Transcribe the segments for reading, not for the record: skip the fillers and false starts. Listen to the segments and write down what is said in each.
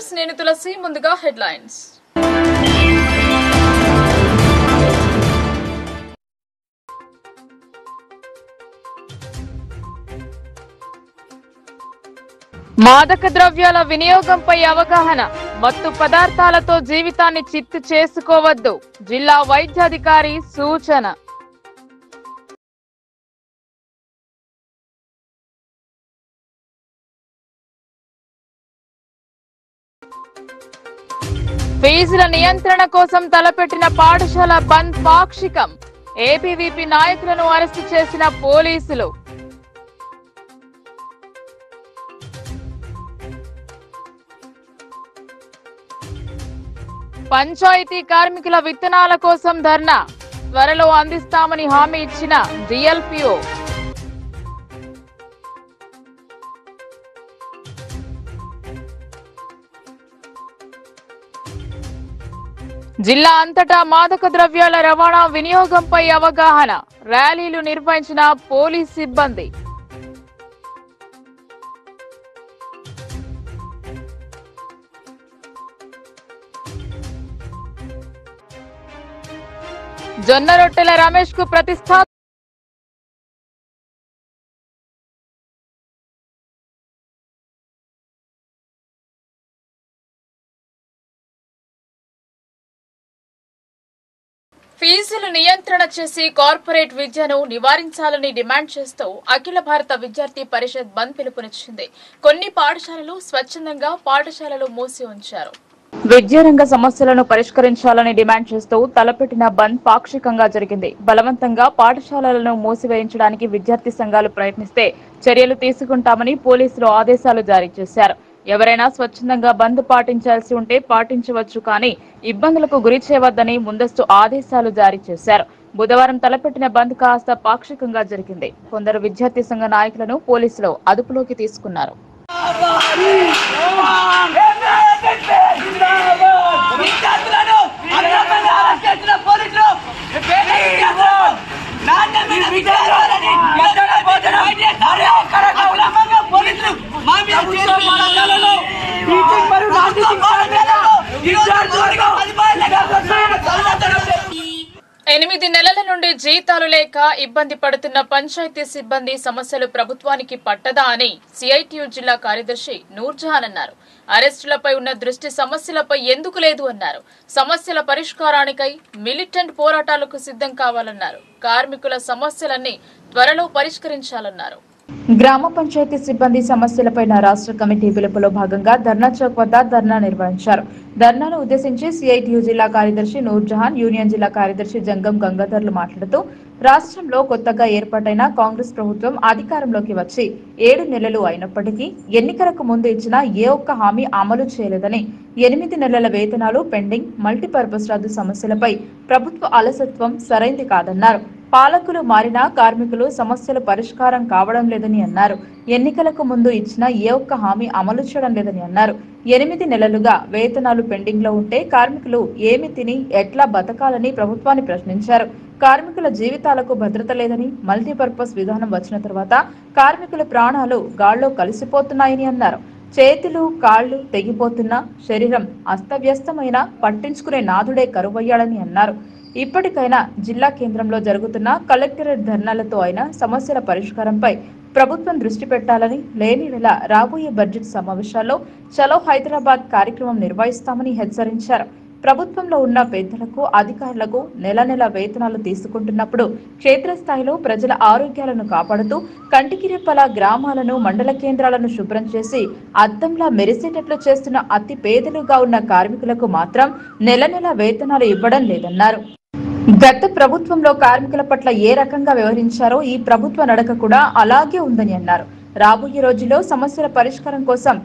News నేను తులసి ముందుగా headlines. మాదక ద్రవ్యాల వినియోగంపై అవగాహన, మత్తు పదార్థాలతో జీవితాన్ని చిత్తు చేసుకోవద్దు, జిల్లా వైద్యాధికారి సూచన. ఫీజుల నియంత్రణ కోసం తలపెట్టిన పాఠశాల బంద్ పాక్షికం, ఏబీవీపీ నాయకులను అరెస్టు చేసిన పోలీసులు. పంచాయతీ కార్మికుల విత్తనాల కోసం ధర్నా, త్వరలో అందిస్తామని హామీ ఇచ్చిన డిఎల్పీఓ. జిల్లా అంతటా మాదక ద్రవ్యాల రవాణా వినియోగంపై అవగాహన, ర్యాలీలు నిర్వహించిన పోలీస్ సిబ్బంది. జొన్న రొట్టెల రమేష్ కు ప్రతిష్టాత్మక ఫీజులు నియంత్రణ చేసి కార్పొరేట్ విద్యను నివారించాలని డిమాండ్ చేస్తూ అఖిల భారత విద్యార్థి పరిషత్ బంద్ పిలుపునిచ్చింది. కొన్ని పాఠశాలలు స్వచ్ఛందంగా పాఠశాలలు మూసి ఉంచారు. విద్యారంగ సమస్యలను పరిష్కరించాలని డిమాండ్ చేస్తూ తలపెట్టిన బంద్ పాక్షికంగా జరిగింది. బలవంతంగా పాఠశాలలను మూసివేయించడానికి విద్యార్థి సంఘాలు ప్రయత్నిస్తే చర్యలు తీసుకుంటామని పోలీసులు ఆదేశాలు జారీ చేశారు. ఎవరైనా స్వచ్ఛందంగా బంద్ పాటించాల్సి ఉంటే పాటించవచ్చు, కానీ ఇబ్బందులకు గురి చేయవద్దని ముందస్తు ఆదేశాలు జారీ చేశారు. బుధవారం తలపెట్టిన బంద్ కాస్త పాక్షికంగా జరిగింది. కొందరు విద్యార్థి సంఘ నాయకులను పోలీసులు అదుపులోకి తీసుకున్నారు. ఎనిమిది నెలల నుండి జీతాలు లేక ఇబ్బంది పడుతున్న పంచాయతీ సిబ్బంది సమస్యలు ప్రభుత్వానికి పట్టదా అని సిఐటియు జిల్లా కార్యదర్శి నూర్జహాన్ అన్నారు. అరెస్టులపై ఉన్న దృష్టి సమస్యలపై ఎందుకు లేదు అన్నారు. సమస్యల పరిష్కారానికై మిలిటెంట్ పోరాటాలకు సిద్ధం కావాలన్నారు. కార్మికుల సమస్యలన్నీ త్వరలో పరిష్కరించాలన్నారు. గ్రామ పంచాయతీ సిబ్బంది సమస్యలపై రాష్ట్ర కమిటీ పిలుపులో భాగంగా ధర్నా చౌక్ వద్ద ధర్నా నిర్వహించారు. ధర్నాను ఉద్దేశించి సిఐటియు జిల్లా కార్యదర్శి నూర్జహాన్, యూనియన్ జిల్లా కార్యదర్శి జంగం గంగాధర్లు మాట్లాడుతూ రాష్ట్రంలో కొత్తగా ఏర్పాటైన కాంగ్రెస్ ప్రభుత్వం అధికారంలోకి వచ్చి 7 నెలలు అయినప్పటికీ ఎన్నికలకు ముందు ఇచ్చిన ఏ ఒక్క హామీ అమలు చేయలేదని, 8 నెలల వేతనాలు పెండింగ్, మల్టీపర్పస్ రద్దు సమస్యలపై ప్రభుత్వ అలసత్వం సరైంది కాదన్నారు. పాలకులు మారినా కార్మికులు సమస్యలు పరిష్కారం కావడం లేదని అన్నారు. ఎన్నికలకు ముందు ఇచ్చిన ఏ ఒక్క హామీ అమలు చేయడం లేదని అన్నారు. 8 నెలలుగా వేతనాలు పెండింగ్ లో ఉంటే కార్మికులు ఏమి తిని ఎట్లా బతకాలని ప్రభుత్వాన్ని ప్రశ్నించారు. కార్మికుల జీవితాలకు భద్రత లేదని, మల్టీపర్పస్ విధానం వచ్చిన తర్వాత కార్మికుల ప్రాణాలు గాల్లో కలిసిపోతున్నాయని అన్నారు. చేతులు కాళ్లు తెగిపోతున్నా, శరీరం అస్తవ్యస్తమైన పట్టించుకునే నాథుడే కరువయ్యాడని అన్నారు. ఇప్పటికైనా జిల్లా కేంద్రంలో జరుగుతున్న కలెక్టరేట్ ధర్నాలతో అయినా సమస్యల పరిష్కారంపై ప్రభుత్వం దృష్టి పెట్టాలని, లేని నెల రాబోయే బడ్జెట్ సమావేశాల్లో చలో హైదరాబాద్ కార్యక్రమం నిర్వహిస్తామని హెచ్చరించారు. ప్రభుత్వంలో ఉన్న పెద్దలకు, అధికారులకు నెల వేతనాలు తీసుకుంటున్నప్పుడు క్షేత్రస్థాయిలో ప్రజల ఆరోగ్యాలను కాపాడుతూ కంటికిరెప్పల గ్రామాలను, మండల కేంద్రాలను శుభ్రం చేసి అద్దంలా మెరిసేటట్లు చేస్తున్న అతి పేదలుగా ఉన్న కార్మికులకు మాత్రం నెల వేతనాలు ఇవ్వడం లేదన్నారు. గత ప్రభుత్వంలో కార్మికుల పట్ల ఏ రకంగా వ్యవహరించారో ఈ ప్రభుత్వ నడక కూడా అలాగే ఉందని అన్నారు. రాబోయే రోజుల్లో సమస్యల పరిష్కారం కోసం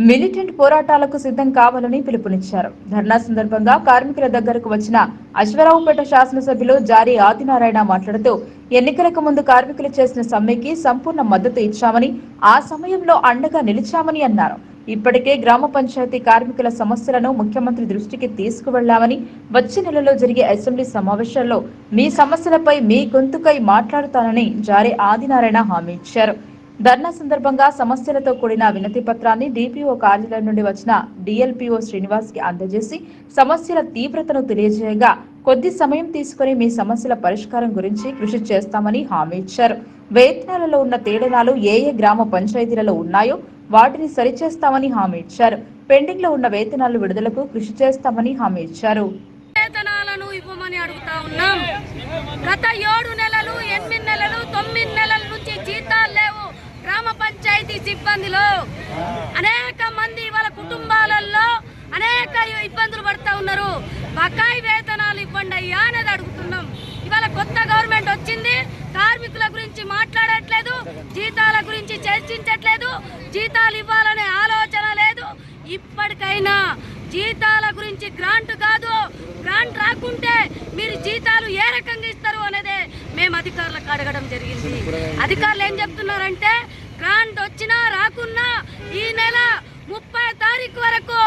మిలిటెంట్ పోరాటాలకు సిద్ధం కావాలని పిలుపునిచ్చారు. ధర్నా సందర్భంగా కార్మికుల దగ్గరకు వచ్చిన అశ్వరావుపేట శాసనసభ్యులు జారీ ఆదినారాయణ మాట్లాడుతూ ఎన్నికలకు ముందు కార్మికులు చేసిన సమ్మెకి సంపూర్ణ మద్దతు ఇచ్చామని, ఆ సమయంలో అండగా నిలిచామని అన్నారు. ఇప్పటికే గ్రామ పంచాయతీ కార్మికుల సమస్యలను ముఖ్యమంత్రి దృష్టికి తీసుకువెళ్లామని, వచ్చే నెలలో జరిగే అసెంబ్లీ సమావేశాల్లో మీ సమస్యలపై మీ గొంతుకై మాట్లాడుతానని జారీ ఆదినారాయణ హామీ ఇచ్చారు. ధర్నా సందర్భంగా సమస్యలతో కూడిన వినతి పత్రాన్ని డిపిఓ కార్యాలయం నుండి వచ్చిన డిఎల్పిఓ శ్రీనివాస్ కి అందజేసి సమస్యల తీవ్రతను తెలియజేయగా కొద్ది సమయం తీసుకుని మీ సమస్యల పరిష్కారం గురించి కృషి చేస్తామని హామీ ఇచ్చారు. వేతనాలలో ఉన్న తేడాలు ఏ గ్రామ పంచాయతీలలో ఉన్నాయో వాటిని సరిచేస్తామని హామీ ఇచ్చారు. పెండింగ్ లో ఉన్న వేతనాలు విడుదలకు కృషి చేస్తామని హామీ ఇచ్చారు. వేతనాలను ఇవ్వమని అడుగుతా ఉన్నాం. గత 7 నెలలు 8 నెలలు 9 నెలల నుంచి జీతాలు లేవు. గ్రామ పంచాయతీ సిబ్బందిలో అనేక మంది వాళ్ళ కుటుంబాలలో అనేక ఇబ్బందులు పడుతూ ఉన్నారు. బకాయి వేతనాలు ఇవ్వండి అయ్యా అనేది అడుగుతున్నాం. ఇవాళ కొత్త గవర్నమెంట్ వచ్చింది, కార్మికుల గురించి మాట్లాడట్లేదు, జీతాల గురించి చర్చించట్లేదు, జీతాలు ఇవ్వాలనే ఆలోచన లేదు. ఇప్పటికైనా జీతాల గురించి గ్రాంట్ కాదు, గ్రాంట్ రాకుంటే మీరు జీతాలు ఏ రకంగా ఇస్తారు అనేదే మేము అధికారులకు అడగడం జరిగింది. అధికారులు ఏం చెప్తున్నారంటే గ్రాంట్ వచ్చినా రాకున్నా ఈ నెల 30 తారీఖు వరకు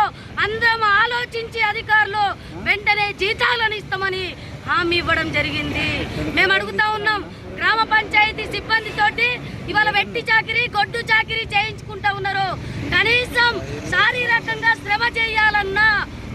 అందరం ఆలోచించి అధికారులు వెంటనే జీతాలను ఇస్తామని హామీ ఇవ్వడం జరిగింది. మేము అడుగుతా ఉన్నాం, గ్రామ పంచాయతీ సిబ్బంది తోటి ఇవాళ వెట్టి చాకిరీ గొడ్డు చాకిరీ చేయించుకుంటా ఉన్నారు. కనీసం శారీరకంగా శ్రమ చేయాలన్నా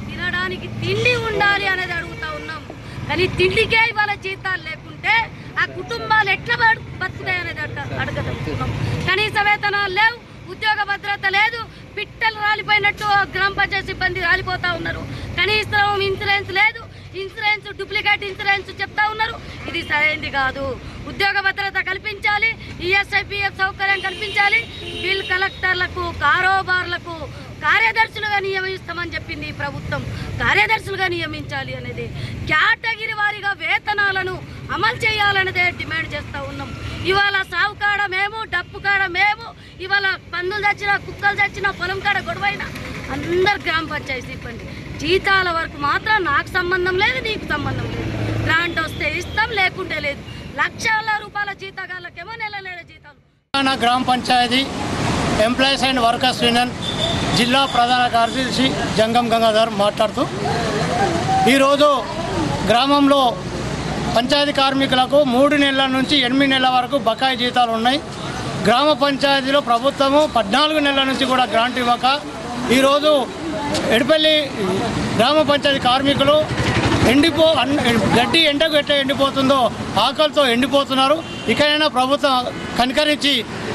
తినడానికి తిండి ఉండాలి అనేది అడుగుతా ఉన్నాం. కానీ తిండికే ఇవాళ జీతాలు లేకుంటే ఆ కుటుంబాలు ఎట్లా బతుకుతాయి అనేది అడగలుగుతున్నాం. కనీస వేతనాలు లేవు, ఉద్యోగ భద్రత లేదు, పిట్టలు రాలిపోయినట్టు గ్రామ పంచాయతీ సిబ్బంది రాలిపోతా ఉన్నారు. కనీసం ఇన్సూరెన్స్ లేదు, ఇన్సూరెన్స్ డూప్లికేట్ ఇన్సూరెన్స్ చెప్తా ఉన్నారు. ఇది సరైనది కాదు. ఉద్యోగ భద్రత కల్పించాలి, ఈఎస్ఐపిఎఫ్ సౌకర్యం కల్పించాలి. బిల్ కలెక్టర్లకు కారోబార్లకు కార్యదర్శులుగా నియమిస్తామని చెప్పింది ఈ ప్రభుత్వం. కార్యదర్శులుగా నియమించాలి అనేది, కేటగిరీ వారీగా వేతనాలను అమలు చేయాలనేదే డిమాండ్ చేస్తూ ఉన్నాం. ఇవాళ సాగు కాడ మేము, డప్పు కాడ మేము, ఇవాళ పందులు తెచ్చినా కుక్కలు తెచ్చినా పొలం కాడ గొడవైనా అందరు గ్రామ పంచాయతీ సిబ్బంది జీతాల వరకు మాత్రం నాకు సంబంధం లేదు, నీకు సంబంధం లేదు. గ్రాంట్ వస్తే ఇస్తాం, లేకుంటే లేదు. లక్షల రూపాయల జీతగాళ్ళకేమో నెల జీతాలు. గ్రామ panchayat employees and workers union జిల్లా ప్రధాన కార్యదర్శి జంగం గంగాధర్ మాట్లాడుతూ, ఈరోజు గ్రామంలో పంచాయతీ కార్మికులకు 3 నెలల నుంచి 8 నెలల వరకు బకాయి జీతాలు ఉన్నాయి. గ్రామ పంచాయతీలో ప్రభుత్వము 14 నెలల నుంచి కూడా గ్రాంట్ ఇవ్వక ఈరోజు ఎడపల్లి గ్రామ పంచాయతీ కార్మికులు గడ్డి ఎండకు ఎట్లా ఎండిపోతుందో ఆకలితో ఎండిపోతున్నారు. ఇకైనా ప్రభుత్వం కనికరించి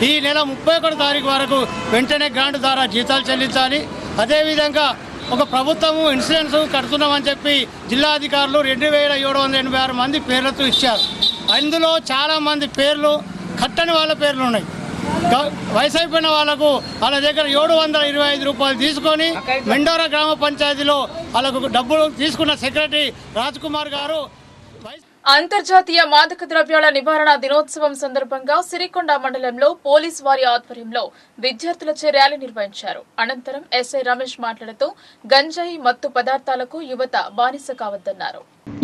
ఈ నెల 31 తారీఖు వరకు వెంటనే గ్రాంట్ ద్వారా జీతాలు చెల్లించాలి. అదేవిధంగా ఒక ప్రభుత్వము ఇన్సూరెన్స్ కడుతున్నామని చెప్పి జిల్లా అధికారులు 2786 మంది పేర్లతో ఇచ్చారు. అందులో చాలామంది పేర్లు కట్టని వాళ్ళ పేర్లు ఉన్నాయి. వయసు అయిపోయిన వాళ్ళకు వాళ్ళ దగ్గర 725 రూపాయలు తీసుకొని మెండోరా గ్రామ పంచాయతీలో వాళ్ళకు డబ్బులు తీసుకున్న సెక్రటరీ రాజ్ కుమార్ గారు అంతర్జాతీయ మాదక ద్రవ్యాల నివారణ దినోత్సవం సందర్భంగా సిరికొండ మండలంలో పోలీసు వారి ఆధ్వర్యంలో విద్యార్థులచే ర్యాలీ నిర్వహించారు. అనంతరం ఎస్ఐ రమేష్ మాట్లాడుతూ గంజాయి మత్తు పదార్థాలకు యువత బానిస కావద్దన్నారు.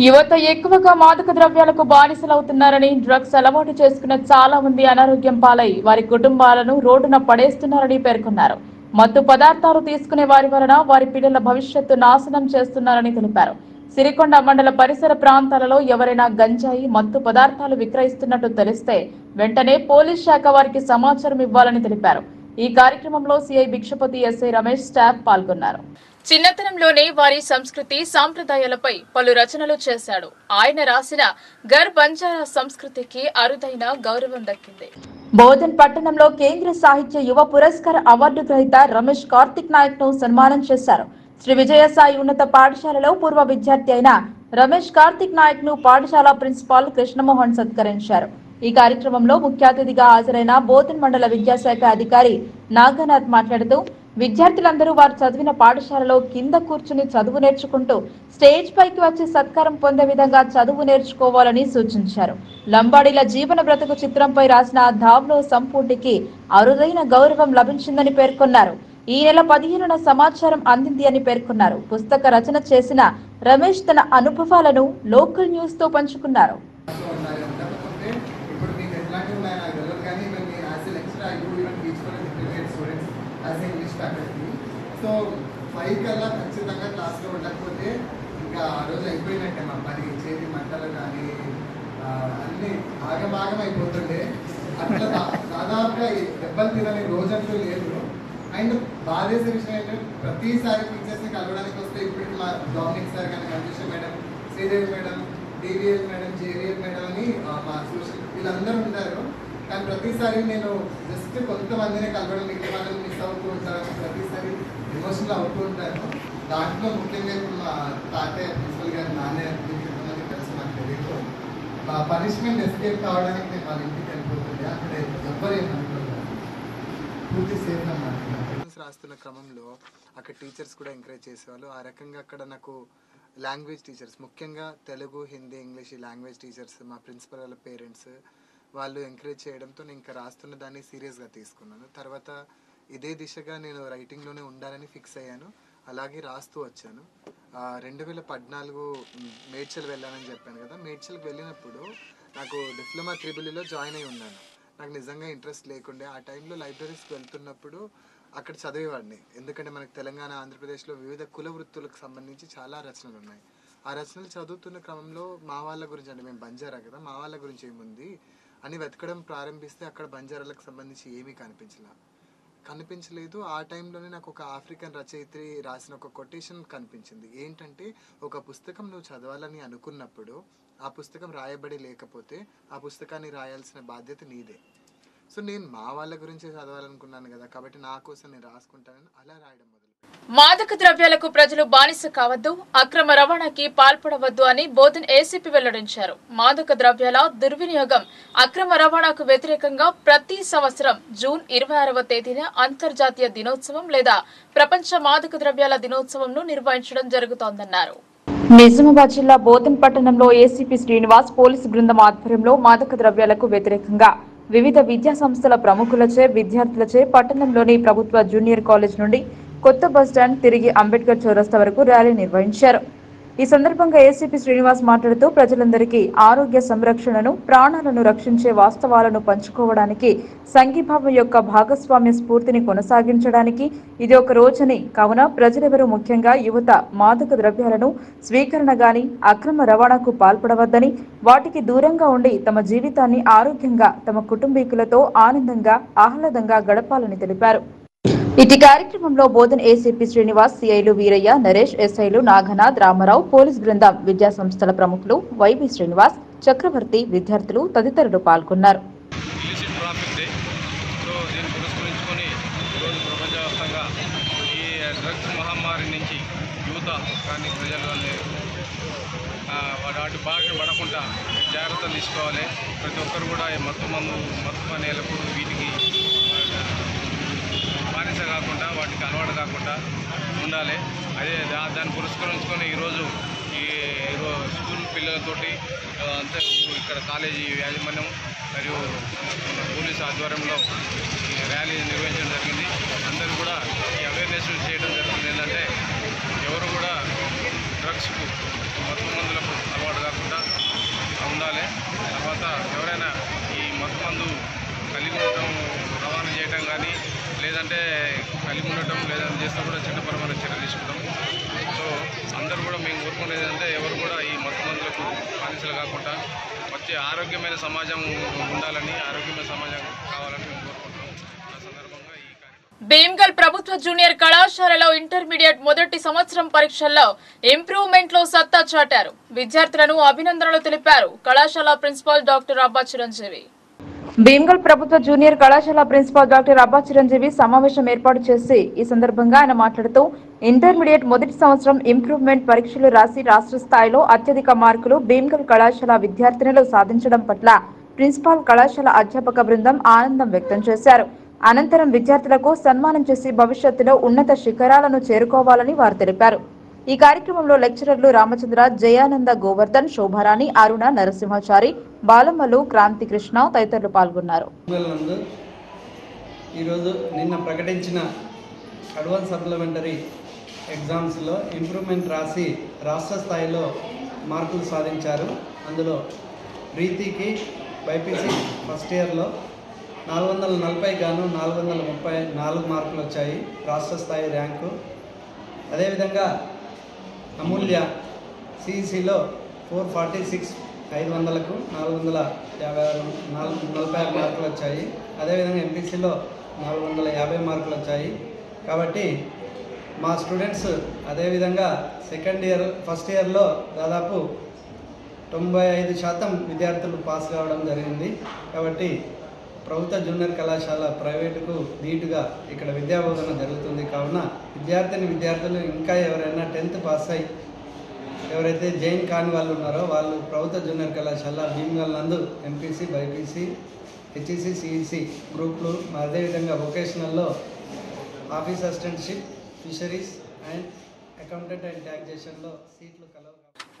యువత ఎక్కువగా మాదక ద్రవ్యాలకు బానిసలవుతున్నారని, డ్రగ్స్ అలవాటు చేసుకున్న చాలా మంది అనారోగ్యం పాలై వారి కుటుంబాలను రోడ్డున పడేస్తున్నారని పేర్కొన్నారు. మత్తు పదార్థాలు తీసుకునే వారి వలన వారి పిల్లల భవిష్యత్తు నాశనం చేస్తున్నారని తెలిపారు. సిరికొండ మండల పరిసర ప్రాంతాలలో ఎవరైనా గంజాయి మత్తు పదార్థాలు విక్రయిస్తున్నట్టు తెలిస్తే వెంటనే పోలీస్ శాఖ వారికి సమాచారం ఇవ్వాలని తెలిపారు. ఈ కార్యక్రమంలో CI Bhikshapathi, SI Ramesh staff పాల్గొన్నారు. చిన్నతనంలోనే వారి సంస్కృతి సాంప్రదాయాలపై పలు రచనలు చేశాడు. ఆయన రాసిన గర్ బంజారా సంస్కృతికి అరుదైన గౌరవం దక్కింది. బోధన్ పట్టణంలో కేంద్ర సాహిత్య యువ పురస్కార అవార్డు గ్రహీత రమేష్ కార్తిక్ నాయక్ ను సన్మానం చేశారు. శ్రీ విజయసాయి ఉన్నత పాఠశాలలో పూర్వ విద్యార్థి అయిన రమేష్ కార్తిక్ నాయక్ ను పాఠశాల ప్రిన్సిపాల్ కృష్ణమోహన్ సత్కరించారు. ఈ కార్యక్రమంలో ముఖ్య అతిథిగా హాజరైన బోధన్ మండల విద్యాశాఖ అధికారి నాగనాథ్ మాట్లాడుతూ, విద్యార్థులందరూ వారు చదివిన పాఠశాలలో కింద కూర్చుని చదువు నేర్చుకుంటూ స్టేజ్ పైకి వచ్చి సత్కారం పొందే విధంగా చదువు నేర్చుకోవాలని సూచించారు. లంబాడీల జీవన బ్రతుకు చిత్రంపై రాసిన ధావ్లో సంపూర్ణికి అరుదైన గౌరవం లభించిందని పేర్కొన్నారు. ఈ నెల 15న సమాచారం అందింది అని పేర్కొన్నారు. పుస్తక రచన చేసిన రమేష్ తన అనుభవాలను లోకల్ న్యూస్ తో పంచుకున్నారు. సో 5 కల్లా ఖచ్చితంగా క్లాస్లో ఉండకపోతే ఇంకా ఆ రోజు అయిపోయినట్టే. మా పని చేతి మంటలు కానీ అన్నీ ఆగమాగం అయిపోతుండే. అట్లా దాదాపుగా దెబ్బలు తినని రోజంటూ లేదు. అండ్ బాధేసే విషయం ఏంటంటే ప్రతిసారి టీచర్స్ని కలవడానికి వస్తే ఇప్పుడు మా డామినిక్ సార్ కానీ conviction madam, Sridevi madam, DVL madam, JVL madam అని మా సోషల్ వీళ్ళందరూ ఉంటారు. కానీ ప్రతిసారి నేను జస్ట్ కొంతమందిని కలవడం, మిగతా వాళ్ళని మిస్ అవుతూ ఉంటాను, ప్రతిసారి ఎమోషనల్ అవుతూ ఉంటాను. దాంట్లో ముఖ్యంగా ఇప్పుడు మా తాతయ్య ప్రిన్సిపల్ గారు, నాన్నయ్య ఎంతమంది కలిసి నాకు తెలియదు. మా పనిష్మెంట్ ఎస్కేప్ కావడానికి నేను వాళ్ళ ఇంటికి వెళ్ళిపోతుంది. అక్కడ ఎవ్వరు ఏమనుకోలేదు, పూర్తి సేఫ్ అన్నమాట. రాస్తున్న క్రమంలో అక్కడ టీచర్స్ కూడా ఎంకరేజ్ చేసేవాళ్ళు. ఆ రకంగా అక్కడ నాకు లాంగ్వేజ్ టీచర్స్, ముఖ్యంగా తెలుగు, హిందీ, ఇంగ్లీష్ ఈ లాంగ్వేజ్ టీచర్స్, మా ప్రిన్సిపల్ వాళ్ళ పేరెంట్స్ వాళ్ళు ఎంకరేజ్ చేయడంతో నేను ఇంకా రాస్తున్న దాన్ని సీరియస్గా తీసుకున్నాను. తర్వాత ఇదే దిశగా నేను రైటింగ్లోనే ఉండాలని ఫిక్స్ అయ్యాను. అలాగే రాస్తూ వచ్చాను. 2014 మేడ్చల్ వెళ్ళానని చెప్పాను కదా. మేడ్చల్కి వెళ్ళినప్పుడు నాకు డిప్లొమా త్రిబుల్లో జాయిన్ అయి ఉన్నాను. నాకు నిజంగా ఇంట్రెస్ట్ లేకుండే. ఆ టైంలో లైబ్రరీస్కి వెళ్తున్నప్పుడు అక్కడ చదివేవాడిని. ఎందుకంటే మనకు తెలంగాణ, ఆంధ్రప్రదేశ్లో వివిధ కుల వృత్తులకు సంబంధించి చాలా రచనలు ఉన్నాయి. ఆ రచనలు చదువుతున్న క్రమంలో మా వాళ్ళ గురించి, అంటే మేము బంజారా కదా, మా వాళ్ళ గురించి ఏముంది అని వెతకడం ప్రారంభిస్తే అక్కడ బంజారాలకు సంబంధించి ఏమీ కనిపించలేదు. ఆ టైంలోనే నాకు ఒక ఆఫ్రికన్ రచయిత్రి రాసిన ఒక కొటేషన్ కనిపించింది. ఏంటంటే, ఒక పుస్తకం నువ్వు చదవాలని అనుకున్నప్పుడు ఆ పుస్తకం రాయబడి లేకపోతే ఆ పుస్తకాన్ని రాయాల్సిన బాధ్యత నీదే. సో నేను మా వాళ్ళ గురించే చదవాలనుకున్నాను కదా, కాబట్టి నా కోసం నేను రాసుకుంటానని అలా రాయడం మొదలు. మాదక ద్రవ్యాలకు ప్రజలు బానిస కావద్దు, అక్రమ రవాణాకి పాల్పడవద్దు అని బోధన్ ఏసీపీ వెల్లడించారు. మాదక ద్రవ్యాల దుర్వినియోగం, అక్రమ రవాణాకు వ్యతిరేకంగా ప్రతి సంవత్సరం జూన్ 26వ తేదీన అంతర్జాతీయ దినోత్సవం లేదా ప్రపంచ మాదక ద్రవ్యాల దినోత్సవంను నిర్వహించడం జరుగుతోందన్నారు. నిజామాబాద్ జిల్లా బోధన్ పట్టణంలో ఏసీపీ శ్రీనివాస్ పోలీసు బృందం ఆధ్వర్యంలో మాదక ద్రవ్యాలకు వ్యతిరేకంగా వివిధ విద్యా సంస్థల ప్రముఖులచే, విద్యార్థులచే పట్టణంలోని ప్రభుత్వ జూనియర్ కాలేజ్ నుండి కొత్త బస్టాండ్ తిరిగి అంబేద్కర్ చౌరస్తా వరకు ర్యాలీ నిర్వహించారు. ఈ సందర్భంగా ఏసీపీ శ్రీనివాస్ మాట్లాడుతూ ప్రజలందరికీ ఆరోగ్య సంరక్షణను, ప్రాణాలను రక్షించే వాస్తవాలను పంచుకోవడానికి, సంఘీభావం యొక్క భాగస్వామ్య స్ఫూర్తిని కొనసాగించడానికి ఇది ఒక రోజని, కావున ప్రజలెవరూ ముఖ్యంగా యువత మాదక ద్రవ్యాలను స్వీకరణ గాని అక్రమ రవాణాకు పాల్పడవద్దని, వాటికి దూరంగా ఉండి తమ జీవితాన్ని ఆరోగ్యంగా తమ కుటుంబీకులతో ఆనందంగా ఆహ్లాదంగా గడపాలని తెలిపారు. ఇటు కార్యక్రమంలో బోధన్ ఏసీపీ శ్రీనివాస్, సిఐలు వీరయ్య, నరేష్, ఎస్ఐలు నాగనాథ్, రామారావు, పోలీస్ బృందం, విద్యా సంస్థల ప్రముఖులు వైవి శ్రీనివాస్, చక్రవర్తి, విద్యార్థులు తదితరులు పాల్గొన్నారు. వాటి బారిన పడకుండా జాగ్రత్తలు తీసుకోవాలి. ప్రతి ఒక్కరు కూడా మత్తు పానీయాలకు వీటికి బానిస కాకుండా, వాటికి అలవాటు కాకుండా ఉండాలి. అదే దాన్ని పురస్కరించుకొని ఈరోజు స్కూల్ పిల్లలతోటి అంతే ఇక్కడ కాలేజీ యాజమాన్యం మరియు పోలీసు ఆధ్వర్యంలో ర్యాలీ నిర్వహించడం జరిగింది. అందరూ కూడా ఈ అవేర్నెస్ చేయడం జరుగుతుంది. ఏంటంటే ఎవరు కూడా డ్రగ్స్కు, మత్తు మందులకు అలవాటు కాకుండా ఉండాలి. తర్వాత ఎవరైనా ఈ మత్తు మందు కలిగి ఉండటం, రవాణా చేయటం కానీ లేదంటే కలిగి ఉండటం లేదంటే చేస్తే కూడా చట్టపరమైన చర్య తీసుకుంటాం. సో అందరూ కూడా మేము కోరుకునేది అంటే ఎవరు కూడా ఈ మత్తు మందులకు బానిసలు కాకుండా వచ్చే ఆరోగ్యమైన సమాజం ఉండాలని, ఆరోగ్యమైన సమాజం కావాలని మేము కోరుకుంటున్నాం. ఆ సందర్భంగా ఈ భీమ్గల్ ప్రభుత్వ జూనియర్ కళాశాలలో ఇంటర్మీడియట్ మొదటి సంవత్సరం పరీక్షల్లో ఇంప్రూవ్మెంట్ లో సత్తా చాటారు. విద్యార్థులను అభినందనలు తెలిపారు కళాశాల ప్రిన్సిపాల్ డాక్టర్ అబ్బా చిరంజీవి. భీమ్గల్ ప్రభుత్వ జూనియర్ కళాశాల ప్రిన్సిపాల్ డాక్టర్ అబ్బా చిరంజీవి సమావేశం ఏర్పాటు చేసి ఈ సందర్భంగా ఆయన మాట్లాడుతూ ఇంటర్మీడియట్ మొదటి సంవత్సరం ఇంప్రూవ్మెంట్ పరీక్షలు రాసి రాష్ట్ర స్థాయిలో అత్యధిక మార్కులు భీమ్గల్ కళాశాల విద్యార్థినులు సాధించడం పట్ల ప్రిన్సిపాల్ కళాశాల అధ్యాపక బృందం ఆనందం వ్యక్తం చేశారు. అనంతరం విద్యార్థులకు సన్మానం చేసి భవిష్యత్తులో ఉన్నత శిఖరాలను చేరుకోవాలని వారు తెలిపారు. ఈ కార్యక్రమంలో లెక్చరర్లు రామచంద్ర, జయానంద, గోవర్ధన్, శోభారాణి, అరుణ, నరసింహాచారి, బాలమ్మలు, క్రాంతి కృష్ణ తదితరులు పాల్గొన్నారు. ఈరోజు నిన్న ప్రకటించిన అడ్వాన్స్ సప్లిమెంటరీ ఎగ్జామ్స్లో ఇంప్రూవ్మెంట్ రాసి రాష్ట్ర స్థాయిలో మార్కులు సాధించారు. అందులో ప్రీతికి బైపీసీ ఫస్ట్ ఇయర్లో 440 గాను 434 మార్కులు వచ్చాయి, రాష్ట్ర స్థాయి ర్యాంకు. అదేవిధంగా అమూల్య సిఈసిలో 446 500కు 446 మార్కులు వచ్చాయి. అదేవిధంగా ఎంపీసీలో 450 మార్కులు వచ్చాయి. కాబట్టి మా స్టూడెంట్స్ అదేవిధంగా ఫస్ట్ ఇయర్లో దాదాపు 95% విద్యార్థులు పాస్ కావడం జరిగింది. కాబట్టి ప్రభుత్వ జూనియర్ కళాశాల ప్రైవేటుకు ధీటుగా ఇక్కడ విద్యాబోధన జరుగుతుంది. కావున విద్యార్థులు ఇంకా ఎవరైనా 10th పాస్ అయ్యి ఎవరైతే జైన్ కాని వాళ్ళు ఉన్నారో వాళ్ళు ప్రభుత్వ జూనియర్ కళాశాల భీమ్గల్ నందు ఎంపీసీ, బైపీసీ, హెచ్ఈసీ, సిఈసీ గ్రూపులు, అదేవిధంగా వొకేషనల్లో office assistantship, fisheries and accountant and ట్యాక్సేషన్లో సీట్లు కలవు.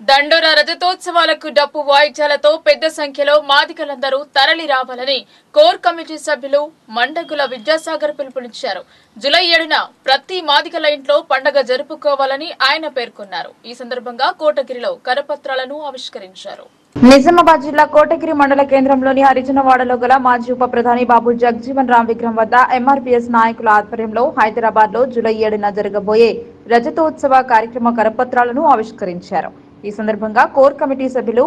దండోరా రజతోత్సవాలకు డప్పు వాయిద్యాలతో పెద్ద సంఖ్యలో మాదిగలందరూ తరలి రావాలని కోర్ కమిటీ సభ్యులు మండగుల విద్యాసాగర్ పిలుపునిచ్చారు. జూలై 7న ప్రతి మాదిగల ఇంట్లో పండగ జరుపుకోవాలని ఆయన పేర్కొన్నారు. ఈ సందర్భంగా కోటగిరిలో కరపత్రాలను ఆవిష్కరించారు. నిజామాబాద్ జిల్లా కోటగిరి మండల కేంద్రంలోని హరిజనవాడలో గల మాజీ ఉప ప్రధాని బాబు జగజీవన్ రామ్ విగ్రహం వద్ద ఎంఆర్పీఎస్ నాయకుల ఆధ్వర్యంలో హైదరాబాద్ లో జూలై 7న జరగబోయే రజతోత్సవ కార్యక్రమ కరపత్రాలను ఆవిష్కరించారు. ఈ సందర్భంగా కోర్ కమిటీ సభ్యులు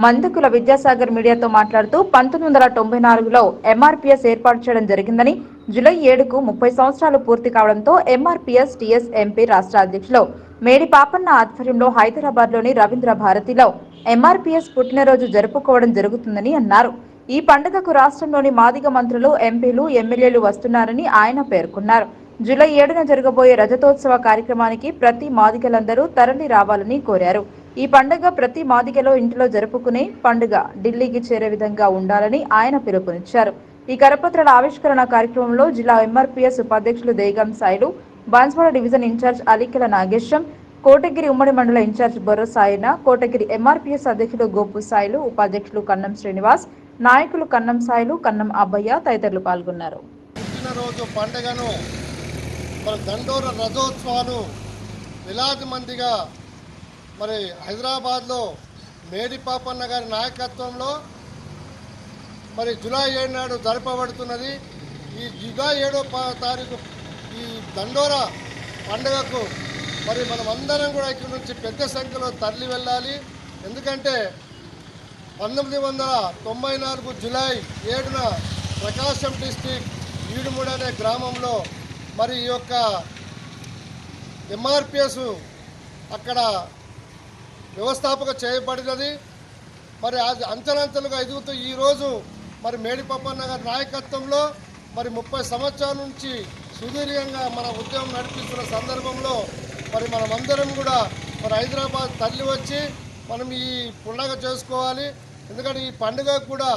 మందకుల విద్యాసాగర్ మీడియాతో మాట్లాడుతూ 1994లో ఎంఆర్పీఎస్ ఏర్పాటు చేయడం జరిగిందని, జూలై 7కు 30 సంవత్సరాలు పూర్తి కావడంతో ఎంఆర్పీఎస్ టీఎస్ ఎంపీ రాష్ట్ర అధ్యక్షులు మేడి పాపన్న ఆధ్వర్యంలో హైదరాబాద్ లోని రవీంద్ర భారతిలో ఎంఆర్పీఎస్ పుట్టినరోజు జరుపుకోవడం జరుగుతుందని అన్నారు. ఈ పండుగకు రాష్ట్రంలోని మాదిగ మంత్రులు, ఎంపీలు, ఎమ్మెల్యేలు వస్తున్నారని ఆయన పేర్కొన్నారు. జూలై 7న జరగబోయే రజతోత్సవ కార్యక్రమానికి ప్రతి మాదిగలందరూ తరలి రావాలని కోరారు. ఈ పండుగ ప్రతి మాదిగలో ఇంటిలో జరుపుకునే పండుగ ఢిల్లీకి చేరే విధంగా ఉండాలని ఆయన పిలుపునిచ్చారు. ఈ కరపత్రాల ఆవిష్కరణ కార్యక్రమంలో జిల్లా ఎంఆర్పీఎస్ ఉపాధ్యక్షులు దేగం సాయిలు, బాన్స్వాడ డివిజన్ ఇన్ఛార్జ్ అలికెల నాగేశం, కోటగిరి ఉమ్మడి మండల ఇన్ఛార్జ్ బొర్ర సాయన, కోటగిరి ఎంఆర్పీఎస్ అధ్యక్షులు గోపు సాయిలు, ఉపాధ్యక్షులు కన్నం శ్రీనివాస్, నాయకులు కన్నం సాయిలు, కన్నం అబ్బయ్య తదితరులు పాల్గొన్నారు. పుట్టినరోజు పండుగను మన దండోర రథోత్సవాలు వేలాది మందిగా మరి హైదరాబాద్లో మేడి పాపన్న గారి నాయకత్వంలో మరి జూలై 7 నాడు జరపబడుతున్నది. ఈ జూలై 7వ తారీఖు ఈ దండోర పండుగకు మరి మనం అందరం కూడా ఇక్కడ నుంచి పెద్ద సంఖ్యలో తరలి వెళ్ళాలి. ఎందుకంటే 1994 జూలై 7న ప్రకాశం డిస్టిక్ ఈడుమూడ అనే గ్రామంలో మరి ఈ యొక్క ఎంఆర్పిఎస్ అక్కడ వ్యవస్థాపక చేయబడినది. మరి అది అంచెలంచెలుగా ఎదుగుతూ ఈరోజు మరి మేడిపప్పన్న గారి నాయకత్వంలో మరి 30 సంవత్సరాల నుంచి సుదీర్ఘంగా మన ఉద్యమం నడిపిస్తున్న సందర్భంలో మరి మనమందరం కూడా మరి హైదరాబాద్ తరలి వచ్చి మనం ఈ పండుగ చేసుకోవాలి. ఎందుకంటే ఈ పండుగ కూడా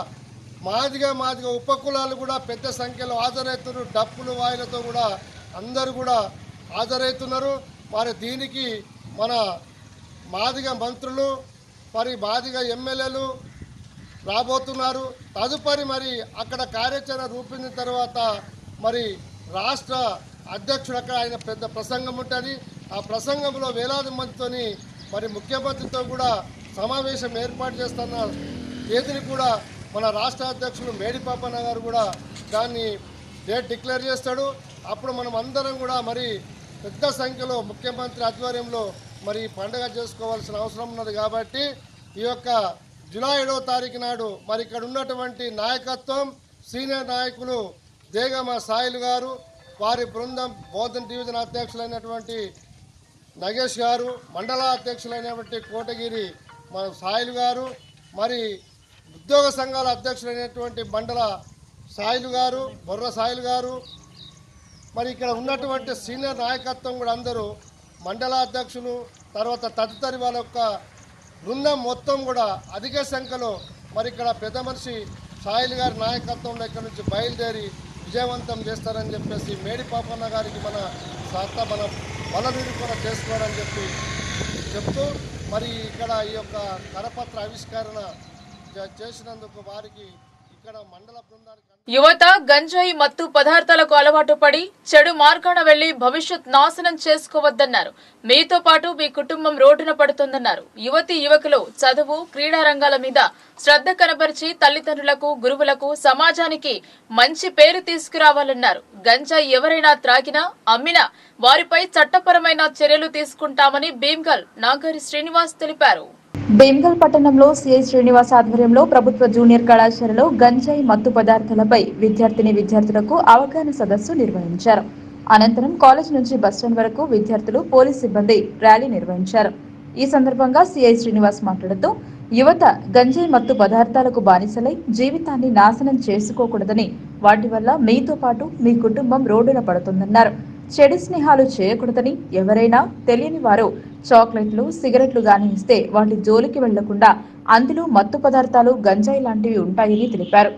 మాదిగా ఉపకులాలు కూడా పెద్ద సంఖ్యలో హాజరవుతున్నారు. డప్పులు వాయిలతో కూడా అందరూ కూడా హాజరవుతున్నారు. మరి దీనికి మన మాదిగ మంత్రులు మరి మాదిగ ఎమ్మెల్యేలు రాబోతున్నారు. తదుపరి మరి అక్కడ కార్యాచరణ రూపొందిన తర్వాత మరి రాష్ట్ర అధ్యక్షుడు అక్కడ ఆయన పెద్ద ప్రసంగం ఉంటుంది. ఆ ప్రసంగంలో వేలాది మందితోని మరి ముఖ్యమంత్రితో కూడా సమావేశం ఏర్పాటు చేస్తున్న తేదీని కూడా మన రాష్ట్ర అధ్యక్షులు మేడిపాపన్న గారు కూడా దాన్ని డేట్ డిక్లేర్ చేస్తాడు. అప్పుడు మనం అందరం కూడా మరి పెద్ద సంఖ్యలో ముఖ్యమంత్రి ఆధ్వర్యంలో మరి పండుగ చేసుకోవాల్సిన అవసరం ఉన్నది. కాబట్టి ఈ యొక్క జూలై 7వ తారీఖు నాడు మరి ఇక్కడ ఉన్నటువంటి నాయకత్వం సీనియర్ నాయకులు దేగమ సాయిల్ గారు, వారి బృందం బోధన్ డివిజన్ అధ్యక్షులైనటువంటి నగేష్ గారు, మండల అధ్యక్షులైనటువంటి కోటగిరి మన సాయిల్ గారు, మరి ఉద్యోగ సంఘాల అధ్యక్షులైనటువంటి మండల సాయిల్ గారు, బొర్ర సాయిల్ గారు, మరి ఇక్కడ ఉన్నటువంటి సీనియర్ నాయకత్వం కూడా అందరూ మండల అధ్యక్షులు, తర్వాత తదుపరి వాళ్ళ యొక్క బృందం మొత్తం కూడా అధిక సంఖ్యలో మరి ఇక్కడ పెద్ద మనిషి సాయిల్ గారి నాయకత్వంలో ఇక్కడ నుంచి బయలుదేరి విజయవంతం చేస్తారని చెప్పేసి మేడిపాపన్న గారికి మన బల నిరూపణ చేసుకోవాలని చెప్తూ మరి ఇక్కడ ఈ యొక్క కరపత్ర ఆవిష్కరణ చేసినందుకు వారికి ఇక్కడ మండల బృందానికి యువత గంజాయి మత్తు పదార్థాలకు అలవాటు పడి చెడు మార్గాన వెళ్లి భవిష్యత్ నాశనం చేసుకోవద్దన్నారు. మీతో పాటు మీ కుటుంబం రోడ్డున పడుతుందన్నారు. యువతి యువకులు చదువు, క్రీడా రంగాల మీద శ్రద్ధ కనబరిచి తల్లిదండ్రులకు, గురువులకు, సమాజానికి మంచి పేరు తీసుకురావాలన్నారు. గంజాయి ఎవరైనా త్రాగినా, అమ్మినా వారిపై చట్టపరమైన చర్యలు తీసుకుంటామని భీమ్గల్ నాగరి శ్రీనివాస్ తెలిపారు. భీమ్గల్ పట్టణంలో సిఐ శ్రీనివాస్ ఆధ్వర్యంలో ప్రభుత్వ జూనియర్ కళాశాలలో గంజాయి మత్తు పదార్థాలపై విద్యార్థులకు అవగాహన సదస్సు నిర్వహించారు. అనంతరం కాలేజ్ నుంచి బస్టాండ్ వరకు విద్యార్థులు, పోలీస్ సిబ్బంది ర్యాలీ నిర్వహించారు. ఈ సందర్భంగా సిఐ శ్రీనివాస్ మాట్లాడుతూ యువత గంజాయి మత్తు పదార్థాలకు బానిసలై జీవితాన్ని నాశనం చేసుకోకూడదని, వాటి వల్ల మీతో పాటు మీ కుటుంబం రోడ్డున పడుతుందన్నారు. చెడు స్నేహాలు చేయకూడదని, ఎవరైనా తెలియని వారు చాక్లెట్లు, సిగరెట్లు గాని ఇస్తే వాటి జోలికి వెళ్లకుండా అందులో మత్తు పదార్థాలు, గంజాయి లాంటివి ఉంటాయని తెలిపారు.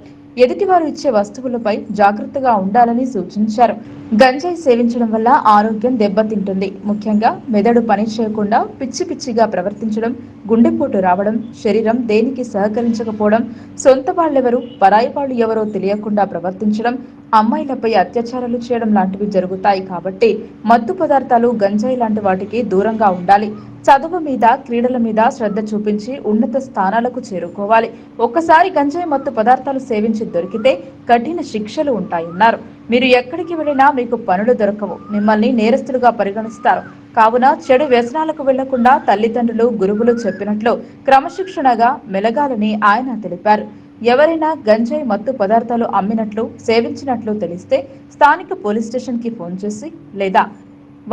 ఎదుటివారు ఇచ్చే వస్తువులపై జాగ్రత్తగా ఉండాలని సూచించారు. గంజాయి సేవించడం వల్ల ఆరోగ్యం దెబ్బతింటుంది. ముఖ్యంగా మెదడు పని చేయకుండా పిచ్చి పిచ్చిగా ప్రవర్తించడం, గుండెపోటు రావడం, శరీరం దేనికి సహకరించకపోవడం, సొంత వాళ్ళెవరు పరాయి వాళ్ళు ఎవరో తెలియకుండా ప్రవర్తించడం, అమ్మాయిలపై అత్యాచారాలు చేయడం లాంటివి జరుగుతాయి. కాబట్టి మత్తు పదార్థాలు, గంజాయి లాంటి వాటికి దూరంగా ఉండాలి. చదువు మీద, క్రీడల మీద శ్రద్ధ చూపించి ఉన్నత స్థానాలకు చేరుకోవాలి. ఒక్కసారి గంజాయి మత్తు పదార్థాలు సేవించి దొరికితే కఠిన శిక్షలు ఉంటాయన్నారు. మీరు ఎక్కడికి వెళ్ళినా మీకు పనులు దొరకవు, మిమ్మల్ని నేరస్తులుగా పరిగణిస్తారు. కావున చెడు వ్యసనాలకు వెళ్లకుండా తల్లిదండ్రులు, గురువులు చెప్పినట్లు క్రమశిక్షణగా మెలగాలని ఆయన తెలిపారు. ఎవరైనా గంజాయి మత్తు పదార్థాలు అమ్మినట్లు, సేవించినట్లు తెలిస్తే స్థానిక పోలీస్ స్టేషన్ కి ఫోన్ చేసి లేదా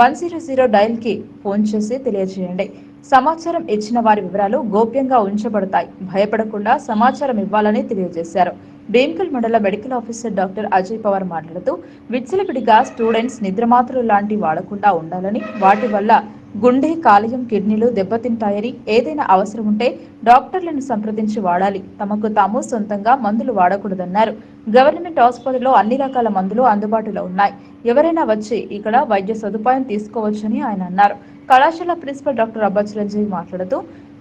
100 డయల్ కి ఫోన్ చేసి తెలియజేయండి. సమాచారం ఇచ్చిన వారి వివరాలు గోప్యంగా ఉంచబడతాయి. భయపడకుండా సమాచారం ఇవ్వాలని తెలియజేశారు. భీమ్గల్ మండల medical officer doctor Ajay Pawar మాట్లాడుతూ విచ్చలవిడిగా స్టూడెంట్స్ నిద్రమాత్రలు లాంటి వాడకుండా ఉండాలని, వాటి వల్ల గుండె, కాలేయం, కిడ్నీలు దెబ్బతింటాయని, ఏదైనా అవసరం ఉంటే డాక్టర్లను సంప్రదించి వాడాలి. తమకు తాము సొంతంగా మందులు వాడకూడదన్నారు. గవర్నమెంట్ ఆసుపత్రిలో అన్ని రకాల మందులు అందుబాటులో ఉన్నాయి. ఎవరైనా వచ్చి ఇక్కడ వైద్య సదుపాయం తీసుకోవచ్చని ఆయన అన్నారు. కళాశాల ప్రిన్సిపల్ డాక్టర్ అబ్బా చిరంజీవి మాట్లాడుతూ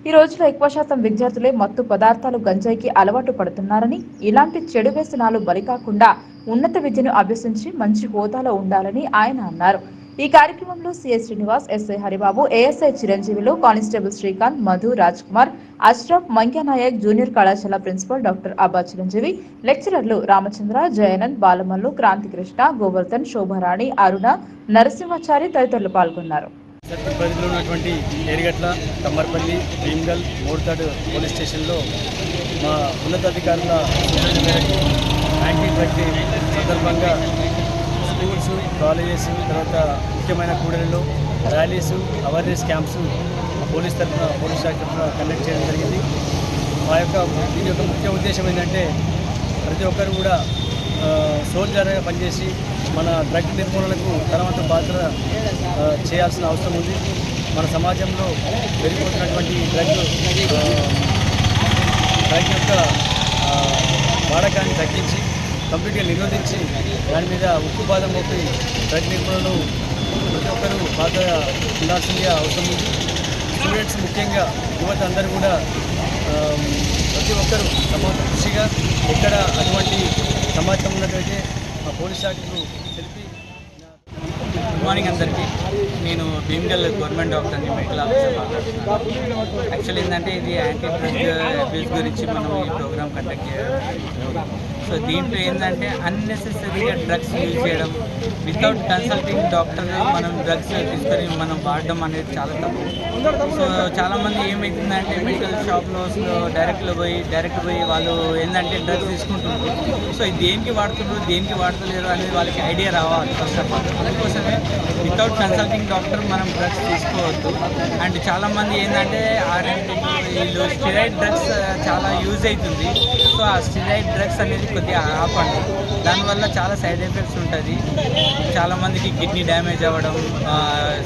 ఈ రోజులో ఎక్కువ శాతం విద్యార్థులే మత్తు పదార్థాలు, గంజాయికి అలవాటు పడుతున్నారని, ఇలాంటి చెడు వ్యసనాలు బలికాకుండా ఉన్నత విద్యను అభ్యసించి మంచి హోదాలో ఉండాలని ఆయన అన్నారు. ఈ కార్యక్రమంలో CI Srinivas, SI Haribabu, ASI చిరంజీవిలో కానిస్టేబుల్ శ్రీకాంత్, మధు, రాజ్ కుమార్, అష్రఫ్, మంగ్యానాయక్, జూనియర్ కళాశాల ప్రిన్సిపల్ డాక్టర్ అబ్బా చిరంజీవి, లెక్చరర్లు రామచంద్ర, జయానంద్, బాలమల్లు, క్రాంతికృష్ణ, గోవర్ధన్, శోభారాణి, అరుణ, నరసింహాచారి తదితరులు పాల్గొన్నారు. పరిధిలో ఉన్నటువంటి ఏరిగట్ల, కమ్మర్పల్లి, భీమ్గల్, మోర్తాడు పోలీస్ స్టేషన్లో మా ఉన్నతాధికారుల సూచన మేరకు యాంటీ డ్రగ్ డే సందర్భంగా స్కూల్స్, కాలేజెస్, తర్వాత ముఖ్యమైన కూడలిలో ర్యాలీస్, అవేర్నెస్ క్యాంప్స్ పోలీస్ శాఖ తరఫున కండక్ట్ చేయడం జరిగింది. దీని యొక్క ముఖ్య ఉద్దేశం ఏంటంటే ప్రతి ఒక్కరు కూడా సోల్జర్గా పనిచేసి మన డ్రగ్ నిర్మూలనకు తన వంతు పాత్ర చేయాల్సిన అవసరం ఉంది. మన సమాజంలో పెరిగిపోతున్నటువంటి డ్రగ్ యొక్క వాడకాన్ని తగ్గించి కంప్లీట్గా నిరోధించి దాని మీద ఉక్కుపాదం మోపి డ్రగ్ నిర్మూలనను ప్రతి ఒక్కరూ పాత్ర ఉండాల్సిందిగా అవసరం ఉంది. స్టూడెంట్స్ ముఖ్యంగా యువత అందరూ కూడా ప్రతి ఒక్కరూ తమ కృషిగా ఎక్కడ అటువంటి సమాచారం ఉన్నట్లయితే మా పోలీస్ శాఖకు తెలిపి. గుడ్ మార్నింగ్ అందరికీ. నేను భీమ్గల్ గవర్నమెంట్ డాక్టర్ని, మెడికల్ ఆఫీసర్ మాట్లాడుతున్నాను. యాక్చువల్లీ ఏంటంటే ఇది యాంటీ డ్రగ్ అబ్యూస్ గురించి మనం ఈ ప్రోగ్రామ్ కండక్ట్ చేయడం. సో దీంట్లో ఏంటంటే అన్నెసెసరీగా డ్రగ్స్ యూజ్ చేయడం, వితౌట్ కన్సల్టింగ్ డాక్టర్ మనం డ్రగ్స్ తీసుకొని మనం వాడడం అనేది చాలా తప్పు. సో చాలామంది ఏమవుతుందంటే మెడికల్ షాప్లో డైరెక్ట్ పోయి వాళ్ళు ఏంటంటే డ్రగ్స్ తీసుకుంటున్నారు. సో దేనికి వాడుతున్నారు, దేనికి వాడతలేరు అనేది వాళ్ళకి ఐడియా రావాలి ఫస్ట్ ఆఫ్ ఆల్. అందుకోసమే వితౌట్ కన్సల్టింగ్ డాక్టర్ మనం డ్రగ్స్ తీసుకోవద్దు. అండ్ చాలామంది ఏంటంటే వీళ్ళు స్టెరాయిడ్ డ్రగ్స్ చాలా యూజ్ అవుతుంది. సో ఆ స్టెరాయిడ్ డ్రగ్స్ అనేది కొద్దిగా ఆపండి. దానివల్ల చాలా సైడ్ ఎఫెక్ట్స్ ఉంటుంది. చాలామందికి కిడ్నీ డ్యామేజ్ అవ్వడం,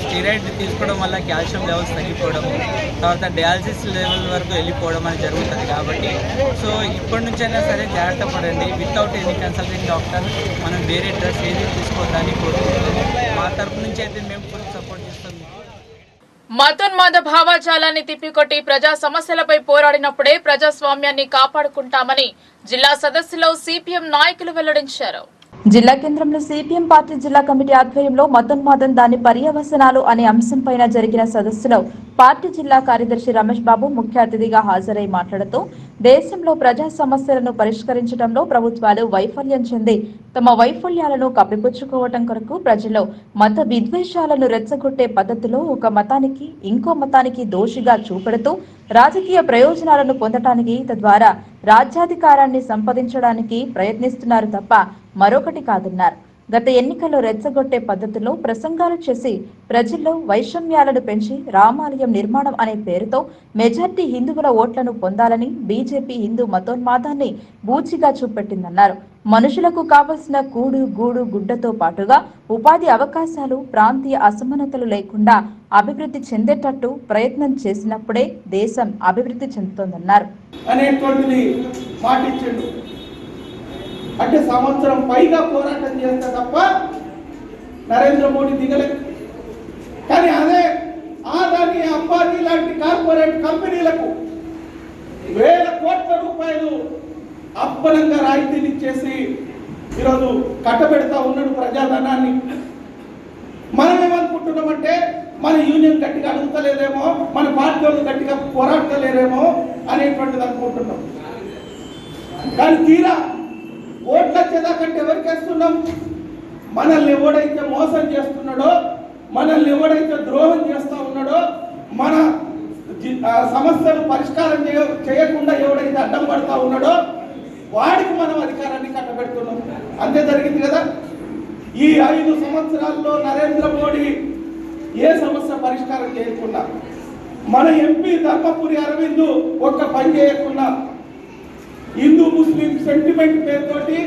స్టెరాయిడ్ తీసుకోవడం వల్ల కాల్షియం లెవెల్స్ తగ్గిపోవడం, తర్వాత డయాలసిస్ లెవెల్ వరకు వెళ్ళిపోవడం అనేది జరుగుతుంది. కాబట్టి సో ఇప్పటి నుంచైనా సరే జాగ్రత్త పడండి. వితౌట్ ఎనీ కన్సల్టింగ్ డాక్టర్ మనం వేరే డ్రగ్స్ ఏది తీసుకోవద్దని కోరుకుంటున్నాం. మా తరపు నుంచి అయితే మేము ఫుల్ సపోర్ట్ చేస్తాం. మతోన్మాద భావజాలాన్ని తిప్పికొట్టి ప్రజా సమస్యలపై పోరాడినప్పుడే ప్రజాస్వామ్యాన్ని కాపాడుకుంటామని జిల్లా సదస్సులో సిపిఎం నాయకులు వెల్లడించారు. జిల్లా కేంద్రంలో సిపిఎం పార్టీ జిల్లా కమిటీ ఆధ్వర్యంలో మతోన్మాదం, దాని పర్యవసనాలు అనే అంశంపైన జరిగిన సదస్సులో పార్టీ జిల్లా కార్యదర్శి రమేష్ బాబు ముఖ్య అతిథిగా హాజరై మాట్లాడుతూ దేశంలో ప్రజా సమస్యలను పరిష్కరించడంలో ప్రభుత్వాలు వైఫల్యం చెంది తమ వైఫల్యాలను కప్పిపుచ్చుకోవటం కొరకు ప్రజల్లో మత విద్వేషాలను రెచ్చగొట్టే పద్ధతిలో ఒక మతానికి ఇంకో మతానికి దోషిగా చూపెడుతూ రాజకీయ ప్రయోజనాలను పొందటానికి తద్వారా రాజ్యాధికారాన్ని సంపాదించడానికి ప్రయత్నిస్తున్నారు తప్ప మరొకటి కాదన్నారు. గత ఎన్నికల్లో రెచ్చగొట్టే పద్ధతిలో ప్రసంగాలు చేసి ప్రజల్లో వైషమ్యాలను పెంచి రామాలయం నిర్మాణం అనే పేరుతో మెజార్టీ హిందువుల ఓట్లను పొందాలని బీజేపీ హిందూ మతోన్మాదాన్ని బూచిగా చూపెట్టిందన్నారు. మనుషులకు కావలసిన కూడు గూడు గుడ్డతో పాటుగా ఉపాధి అవకాశాలు ప్రాంతీయ అసమానతలు లేకుండా అభివృద్ధి చెందేటట్టు ప్రయత్నం చేసినప్పుడే దేశం అభివృద్ధి చెందుతోందన్నారు. అంటే సంవత్సరం పైగా పోరాటం చేస్తే తప్ప నరేంద్ర మోడీ దిగలేదు. కానీ అదే ఆదాని అంబానీ లాంటి కార్పొరేట్ కంపెనీలకు వేల కోట్ల రూపాయలు అప్పనంగా రాయితీలు ఇచ్చేసి ఈరోజు కట్టబెడతా ఉన్నాడు ప్రజాధనాన్ని. మనం ఏమనుకుంటున్నామంటే మన యూనియన్ గట్టిగా అడుగుతలేదేమో, మన పార్టీ వాళ్ళు గట్టిగా పోరాడతలేరేమో అనేటువంటిది అనుకుంటున్నాం. కానీ తీరా ఓట్లు వచ్చేదాకంటే ఎవరికి వేస్తున్నాం? మనల్ని ఎవడైతే మోసం చేస్తున్నాడో, మనల్ని ఎవడైతే ద్రోహం చేస్తా ఉన్నాడో, మన సమస్యలు పరిష్కారం చేయకుండా ఎవడైతే అడ్డం పడతా ఉన్నాడో వాడికి మనం అధికారాన్ని కట్టబెడుతున్నాం. అంతే జరిగింది కదా. ఈ 5 సంవత్సరాల్లో నరేంద్ర మోడీ ఏ సమస్య పరిష్కారం చేయకుండా, మన ఎంపీ ధర్మపురి అరవింద్ ఒక్క పని చేయకుండా, హిందూ ముస్లిం సెంటిమెంట్ పేరుతోటి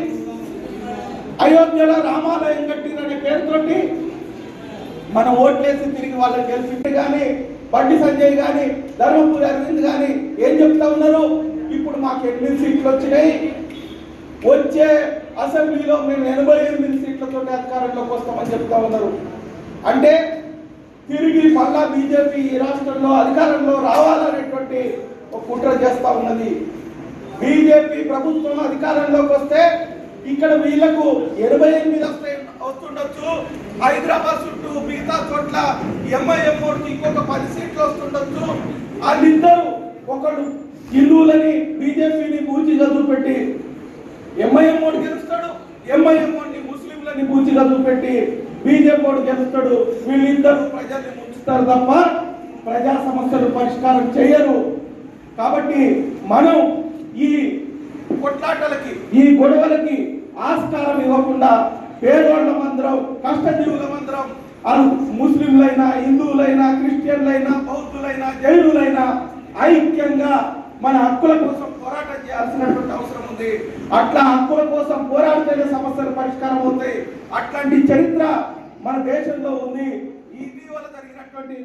అయోధ్యలో రామాలయం కట్టిననే పేరుతోటి మనం ఓట్లేసి తిరిగి వాళ్ళకి గెలిచింది. కానీ బండి సంజయ్ కానీ ధర్మపురి అరవింద్ కానీ ఏం చెప్తా ఉన్నారు? ఇప్పుడు మాకు 8 సీట్లు వచ్చినాయి, వచ్చే అసెంబ్లీలో మేము 88 సీట్లతో అధికారంలోకి వస్తామని చెప్తా ఉన్నారు. అంటే తిరిగి మళ్ళా బీజేపీ ఈ రాష్ట్రంలో అధికారంలో రావాలనేటువంటి ఒక కుట్ర చేస్తా ఉన్నది. బీజేపీ ప్రభుత్వం అధికారంలోకి వస్తే ఇక్కడ వీళ్లకు 88 వస్తుండొచ్చు, హైదరాబాద్ చుట్టూ మిగతా చోట్ల ఎంఐఎం ఇంకొక 10 సీట్లు వస్తుండొచ్చు. వాళ్ళిద్దరు ఒకడు హిందువులని బీజేపీని బూచిగా చూపెట్టి ఎంఐఎం గెలుస్తాడు, ఎంఐఎం ముస్లింలని బూచిగా చూపెట్టి బీజేపీ గెలుస్తాడు. వీళ్ళిద్దరు ప్రజల్ని ముంచుతారు తప్ప ప్రజా సమస్యలు పరిష్కారం చేయరు. కాబట్టి మనం ఈ కొట్లాటలకి, ఈ గొడవలకి ఆస్కారం ఇవ్వకుండా పేదోళ్ళమందరం, కష్టజీవులమందరం, ముస్లింలైనా, హిందువులైనా, క్రిస్టియన్లైనా, బౌద్ధులైనా, జైనులైనా ఐక్యంగా మన హక్కుల కోసం పోరాటం చేయాల్సినటువంటి అవసరం ఉంది. అట్లా హక్కుల కోసం పోరాడితేనే సమస్యలు పరిష్కారం అవుతాయి. అట్లాంటి చరిత్ర మన దేశంలో ఉంది. ఇటీవల జరిగినటువంటి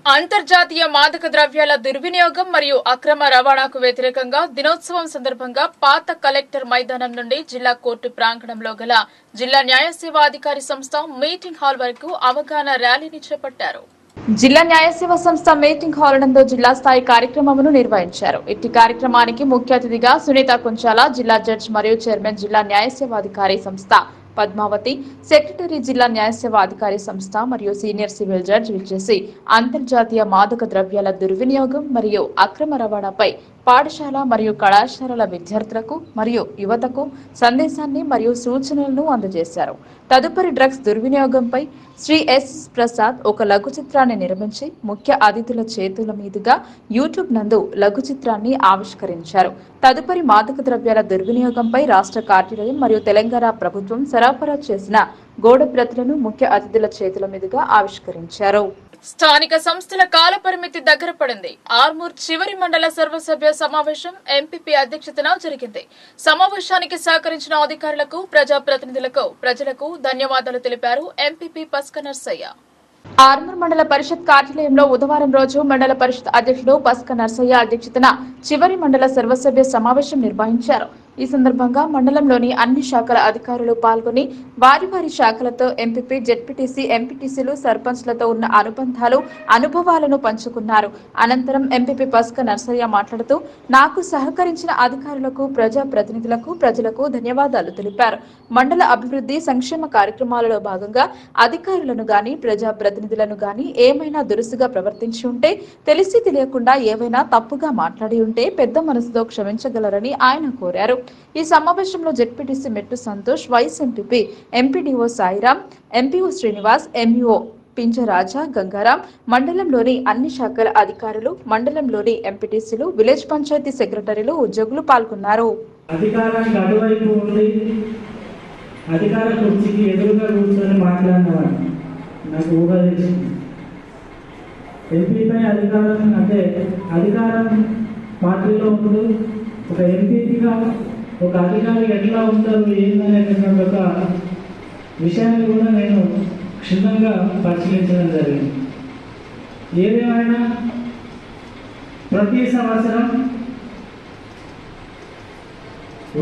అంతర్జాతీయ మాదక ద్రవ్యాల దుర్వినియోగం మరియు అక్రమ రవాణాకు వ్యతిరేకంగా దినోత్సవం సందర్భంగా పాత కలెక్టర్ మైదానం నుండి జిల్లా కోర్టు ప్రాంగణంలో గల జిల్లా న్యాయ సేవా అధికారి సంస్థ మీటింగ్ హాల్ వరకు అవగాహన ర్యాలీని చేపట్టారు. జిల్లా న్యాయ సేవా సంస్థ మీటింగ్ హాల్ నందు జిల్లా స్థాయి కార్యక్రమమును నిర్వహించారు. ఇట్టి కార్యక్రమానికి ముఖ్య అతిథిగా సునీత కుంచాల, జిల్లా జడ్జి మరియు చైర్మన్ జిల్లా న్యాయ సేవా అధికారి సంస్థ పద్మావతి, సెక్రటరీ జిల్లా న్యాయ సేవా అధికారి సంస్థ మరియు సీనియర్ సివిల్ జడ్జి విచ్చేసి అంతర్జాతీయ మాదక ద్రవ్యాల దుర్వినియోగం మరియు అక్రమ రవాణాపై పాఠశాల మరియు కళాశాలల విద్యార్థులకు మరియు యువతకు సందేశాన్ని మరియు సూచనలను అందజేశారు. తదుపరి డ్రగ్స్ దుర్వినియోగంపై శ్రీ ఎస్ ప్రసాద్ ఒక లఘు చిత్రాన్ని నిర్మించి ముఖ్య అతిథుల చేతుల మీదుగా యూట్యూబ్ నందు లఘు చిత్రాన్ని ఆవిష్కరించారు. తదుపరి మాదక ద్రవ్యాల దుర్వినియోగంపై రాష్ట్ర కార్యాలయం మరియు తెలంగాణ ప్రభుత్వం సరఫరా చేసిన గోడ ప్రతులను ముఖ్య అతిథుల చేతుల మీదుగా ఆవిష్కరించారు. స్థానిక సంస్థల కాల పరిమితి దగ్గర పడింది. ఆర్మూర్ చివరి మండల సర్వసభ్య సమావేశం ఎంపీపీ అధ్యక్షతన జరిగింది. సమావేశానికి సహకరించిన అధికారులకు, ప్రజాప్రతినిధులకు, ప్రజలకు ధన్యవాదాలు తెలిపారు ఎంపీపీ పస్క నర్సయ్య. ఆర్మూర్ మండల పరిషత్ కార్యాలయంలో బుధవారం రోజు మండల పరిషత్ అధ్యక్షుడు పస్క నర్సయ్య అధ్యక్షతన చివరి మండల సర్వసభ్య సమావేశం నిర్వహించారు. ఈ సందర్భంగా మండలంలోని అన్ని శాఖల అధికారులు పాల్గొని వారి వారి శాఖలతో ఎంపీపీ, జెడ్పీటీసీ, ఎంపీటీసీలు, సర్పంచ్లతో ఉన్న అనుబంధాలు, అనుభవాలను పంచుకున్నారు. అనంతరం ఎంపీపీ పస్క నర్సయ్య మాట్లాడుతూ నాకు సహకరించిన అధికారులకు, ప్రజా ప్రతినిధులకు, ప్రజలకు ధన్యవాదాలు తెలిపారు. మండల అభివృద్ధి సంక్షేమ కార్యక్రమాలలో భాగంగా అధికారులను గాని, ప్రజా ప్రతినిధులను గాని ఏమైనా దురుసుగా ప్రవర్తించి ఉంటే, తెలిసి తెలియకుండా ఏవైనా తప్పుగా మాట్లాడి ఉంటే పెద్ద మనసుతో క్షమించగలరని ఆయన కోరారు. ఈ సమావేశంలో ZPTC Mettu Santosh, vice MPP MPDO Sairam, MPO Srinivas, MEO Pinjaraja, Gangaram, మండలంలోని అన్ని శాఖల అధికారులు, మండలంలోని ఎంపీటీసీలు, విలేజ్ పంచాయతీ సెక్రటరీలు, ఉద్యోగులు పాల్గొన్నారు. అధికారానికి అటువైపు ఉండి అధికార కుర్చీకి ఎదురుగా కూర్చొని మాట్లాడినవాడు నాకు ఊహ తెలిసింది. ఎంపీపై అధికారం అంటే అధికారం పార్టీలో ఉంటూ ఒక ఎంపీగా ఒక అధికారి ఎట్లా ఉంటారు ఏందనేటువంటి ఒక విషయాన్ని కూడా నేను క్షుణ్ణంగా పరిశీలించడం జరిగింది. ఏదేమైనా ప్రతి సంవత్సరం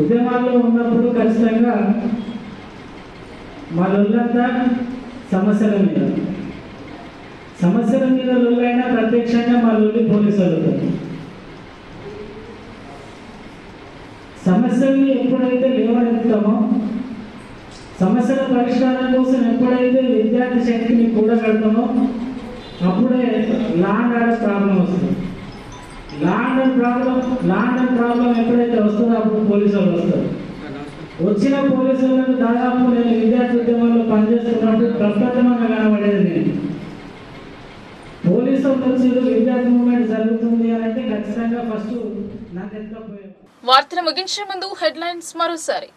ఉద్యమాల్లో ఉన్నప్పుడు ఖచ్చితంగా మా లొల్లంతా సమస్యల మీద లొల్లైనా ప్రత్యక్షంగా మా లొల్లి పోలీసు వాళ్ళతో. సమస్యల్ని ఎప్పుడైతే లేవనెత్తుతామో, సమస్యల పరిష్కారం కోసం ఎప్పుడైతే విద్యార్థి శక్తిని కూడగడతామో అప్పుడే ల్యాండ్ ఆర్డర్ ప్రాబ్లం వస్తుంది. ల్యాండ్ అండ్ ప్రాబ్లం ఎప్పుడైతే వస్తుందో అప్పుడు పోలీసు వాళ్ళు వస్తారు. వచ్చిన పోలీసు వాళ్ళకు దాదాపు నేను విద్యార్థి ఉద్యమాల్లో పనిచేస్తున్నప్పుడు ప్రప్రథమంగా కనబడేది నేను. పోలీసు వాళ్ళు విద్యార్థి మూవ్మెంట్ జరుగుతుంది అని అంటే ఖచ్చితంగా ఫస్ట్ నాకు ఎట్లా పోయేది. వార్తలు ముగించే ముందు హెడ్లైన్స్ మరోసారి.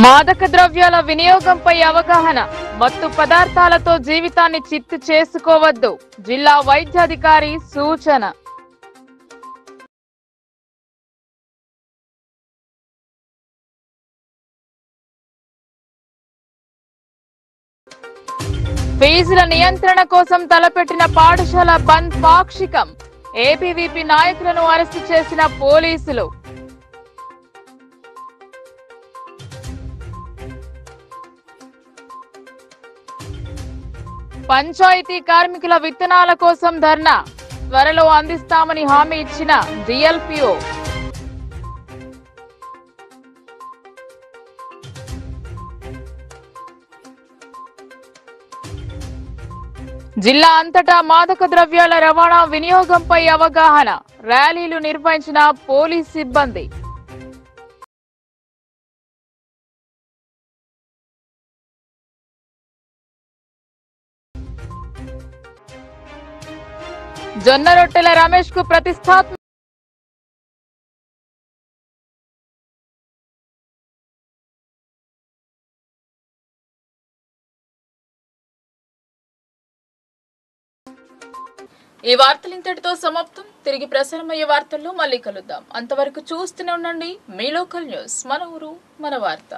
మాదక ద్రవ్యాల వినియోగంపై అవగాహన, మత్తు పదార్థాలతో జీవితాన్ని చిత్తు చేసుకోవద్దు, జిల్లా వైద్యాధికారి సూచన. ఫీజుల నియంత్రణ కోసం తలపెట్టిన పాఠశాల బంద్ పాక్షికం, ఏబీవీపీ నాయకులను అరెస్టు చేసిన పోలీసులు. పంచాయతీ కార్మికుల విత్తనాల కోసం ధర్నా, త్వరలో అందిస్తామని హామీ ఇచ్చిన డిఎల్పీఓ. జిల్లా అంతటా మాదక ద్రవ్యాల రవాణా వినియోగంపై అవగాహన, ర్యాలీలు నిర్వహించిన పోలీస్ సిబ్బంది. జొన్నరొట్టెల రమేష్ కు ప్రతిష్టాత్మక ఈ వార్తలు ఇంతటితో సమాప్తం. తిరిగి ప్రసారమయ్యే వార్తల్లో మళ్ళీ కలుద్దాం. అంతవరకు చూస్తూనే ఉండండి మీ లోకల్ న్యూస్, మన ఊరు మన వార్త.